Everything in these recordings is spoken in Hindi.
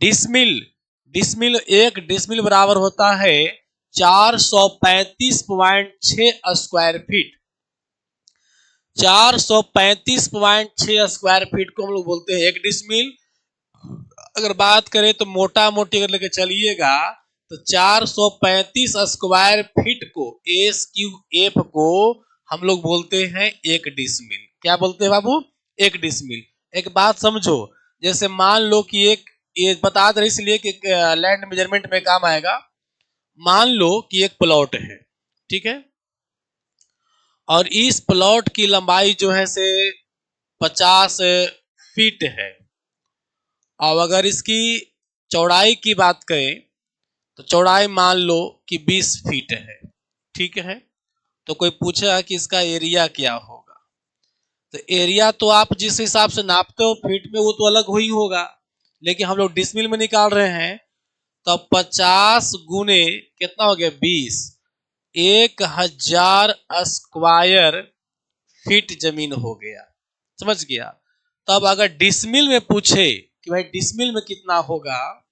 डिसमिल, डिसमिल, एक डिसमिल बराबर होता है 435.6 स्क्वायर फीट। 435.6 स्क्वायर फीट को हम लोग बोलते हैं एक डिसमिल। अगर बात करें तो मोटा मोटी अगर लेके चलिएगा तो 435 स्क्वायर फीट को SQF को हम लोग बोलते हैं एक डिसमिल। क्या बोलते हैं बाबू? एक डिसमिल। एक बात समझो, जैसे मान लो कि ये बता दे इसलिए कि लैंड मेजरमेंट में काम आएगा। मान लो कि एक प्लॉट है, ठीक है, और इस प्लॉट की लंबाई जो है से 50 फीट है, और अगर इसकी चौड़ाई की बात करें तो चौड़ाई मान लो कि 20 फीट है, ठीक है। तो कोई पूछा कि इसका एरिया क्या होगा, तो एरिया तो आप जिस हिसाब से नापते हो फीट में वो तो अलग ही होगा, लेकिन हम लोग डिसमिल में निकाल रहे हैं। तो 50 गुने कितना हो गया? 20, 1000 स्क्वायर फीट जमीन हो गया। समझ गया? तब अगर डिसमिल में पूछे कि भाई डिसमिल में कितना होगा,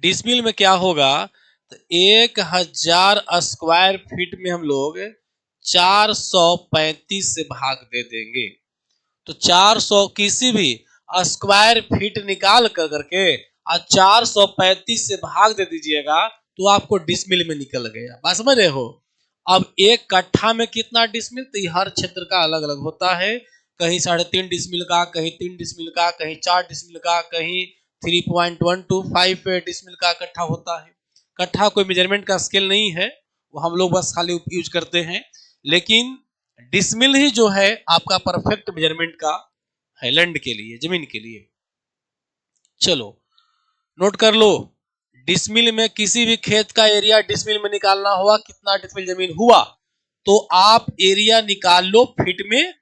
डिसमिल में क्या होगा, तो 1000 स्क्वायर फीट में हम लोग 435 से भाग दे देंगे। तो 400 किसी भी स्क्वायर फीट निकाल कर करके और 435 से भाग दे दीजिएगा तो आपको डिसमिल में निकल गया। बात समझ रहे हो? अब एक कट्ठा में कितना डिसमिल, तो हर क्षेत्र का अलग अलग होता है। कहीं 3.5 डिसमिल का, कहीं 3 डिसमिल का, कहीं 4 डिसमिल का, कहीं 3.125 डिसमिल का कट्ठा होता है। कट्ठा कोई मेजरमेंट का स्केल नहीं है, वो हम लोग बस खाली यूज करते हैं। लेकिन डिसमिल ही जो है आपका परफेक्ट मेजरमेंट का है लैंड के लिए, जमीन के लिए। चलो नोट कर लो, डिसमिल में किसी भी खेत का एरिया डिसमिल में निकालना हुआ, कितना डिसमिल जमीन हुआ, तो आप एरिया निकाल लो फीट में,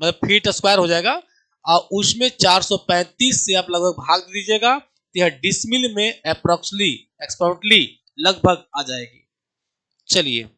मतलब फीट स्क्वायर हो जाएगा, और उसमें 435 से आप लगभग भाग दीजिएगा, तो यह डिसमिल में अप्रोक्सीमेटली लगभग आ जाएगी। चलिए